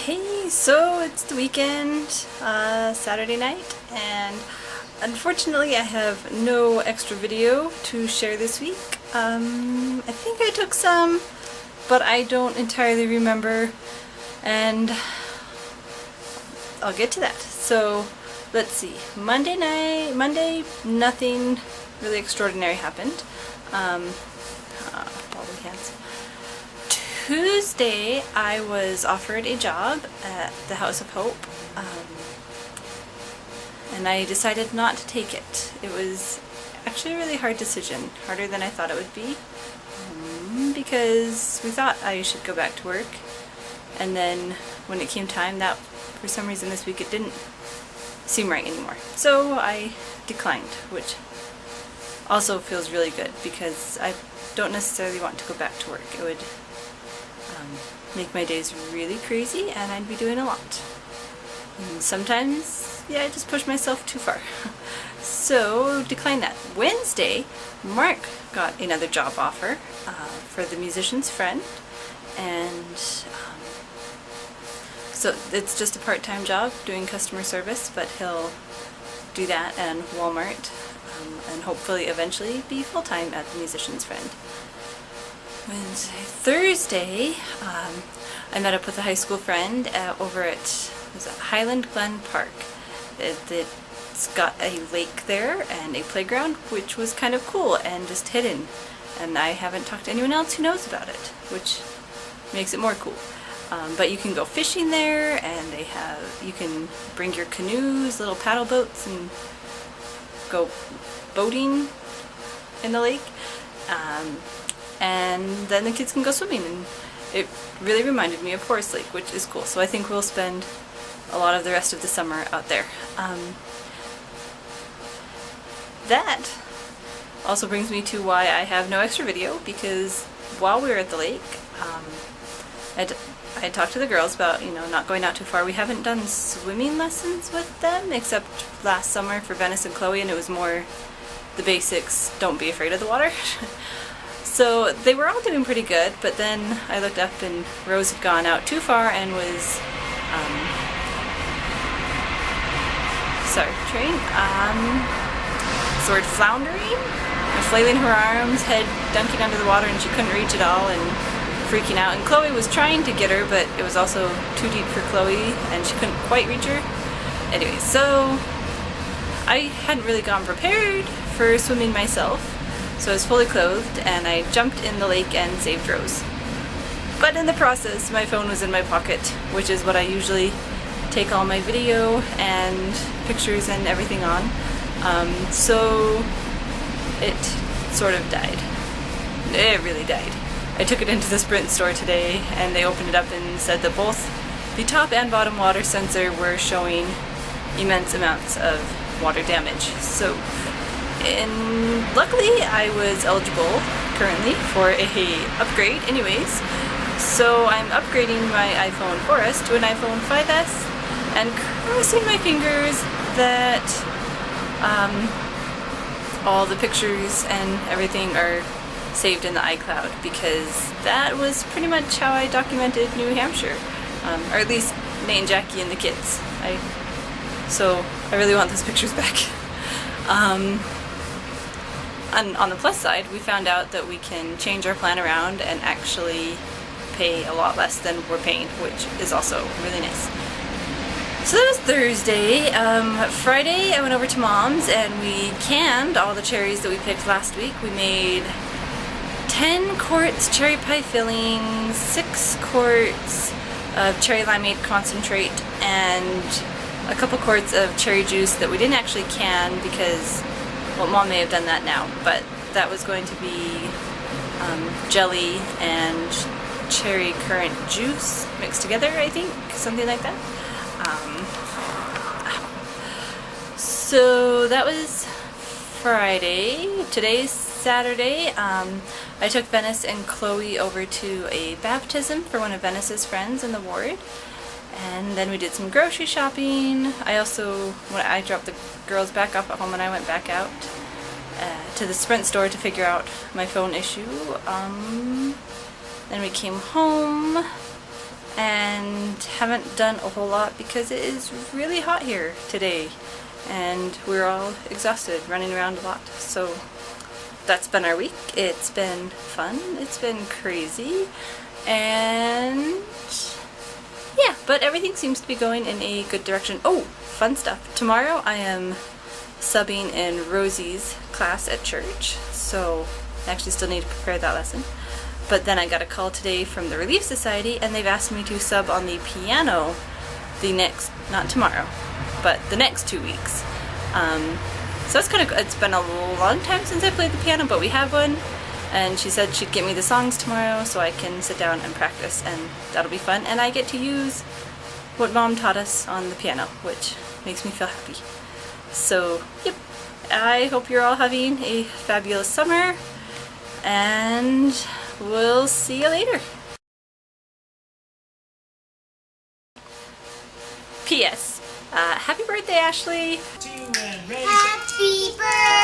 Hey, so it's the weekend, Saturday night, and unfortunately I have no extra video to share this week. I think I took some, but I don't entirely remember, and I'll get to that. So let's see. Monday, nothing really extraordinary happened. Holding hands. Tuesday, I was offered a job at the House of Hope, and I decided not to take it. It was actually a really hard decision, harder than I thought it would be, because we thought I should go back to work, and then when it came time, that for some reason this week it didn't seem right anymore. So I declined, which also feels really good because I don't necessarily want to go back to work. It would make my days really crazy and I'd be doing a lot. And sometimes, yeah, I just push myself too far. So, decline that. Wednesday, Mark got another job offer for the musician's friend, and so it's just a part-time job doing customer service, but he'll do that and Walmart, and hopefully eventually be full-time at the musician's friend. Wednesday. Thursday, I met up with a high school friend over at Highland Glen Park. It's got a lake there and a playground, which was kind of cool and just hidden. And I haven't talked to anyone else who knows about it, which makes it more cool. But you can go fishing there, and you can bring your canoes, little paddle boats, and go boating in the lake. And then the kids can go swimming, and it really reminded me of Forest Lake, which is cool. So I think we'll spend a lot of the rest of the summer out there. That also brings me to why I have no extra video, because while we were at the lake, I had talked to the girls about, not going out too far. We haven't done swimming lessons with them, except last summer for Venice and Chloe, and it was more the basics, don't be afraid of the water. So they were all doing pretty good, but then I looked up and Rose had gone out too far and was, sort of floundering and flailing her arms, head dunking under the water, and she couldn't reach it all and freaking out. And Chloe was trying to get her, but it was also too deep for Chloe and she couldn't quite reach her. Anyway, so I hadn't really gone prepared for swimming myself. So I was fully clothed, and I jumped in the lake and saved Rose. But in the process, my phone was in my pocket, which is what I usually take all my video and pictures and everything on. So it sort of died. It really died. I took it into the Sprint store today, and they opened it up and said that both the top and bottom water sensor were showing immense amounts of water damage. So luckily I was eligible currently for a upgrade anyways, so I'm upgrading my iPhone 4S to an iPhone 5S and crossing my fingers that all the pictures and everything are saved in the iCloud, because that was pretty much how I documented New Hampshire, or at least Nate and Jackie and the kids. So I really want those pictures back. On the plus side, we found out that we can change our plan around and actually pay a lot less than we're paying, which is also really nice. So that was Thursday. Friday, I went over to Mom's and we canned all the cherries that we picked last week. We made 10 quarts cherry pie filling, 6 quarts of cherry limeade concentrate, and a couple quarts of cherry juice that we didn't actually can because, well, Mom may have done that now, but that was going to be jelly and cherry currant juice mixed together, I think, something like that. So that was Friday. Today's Saturday. I took Venice and Chloe over to a baptism for one of Venice's friends in the ward. And then we did some grocery shopping. When I dropped the girls back off at home and I went back out to the Sprint store to figure out my phone issue. Then we came home and haven't done a whole lot because it is really hot here today and we're all exhausted, running around a lot. So that's been our week. It's been fun, it's been crazy, and yeah, but everything seems to be going in a good direction. Oh, fun stuff. Tomorrow I am subbing in Rosie's class at church, so I actually still need to prepare that lesson. But then I got a call today from the Relief Society and they've asked me to sub on the piano the next, not tomorrow, but the next 2 weeks. So it's kind of, it's been a long time since I played the piano, but we have one, and she said she'd get me the songs tomorrow so I can sit down and practice, and that'll be fun. And I get to use what Mom taught us on the piano, which makes me feel happy. So, yep, I hope you're all having a fabulous summer, and we'll see you later. P.S. Happy birthday, Ashley! Happy birthday!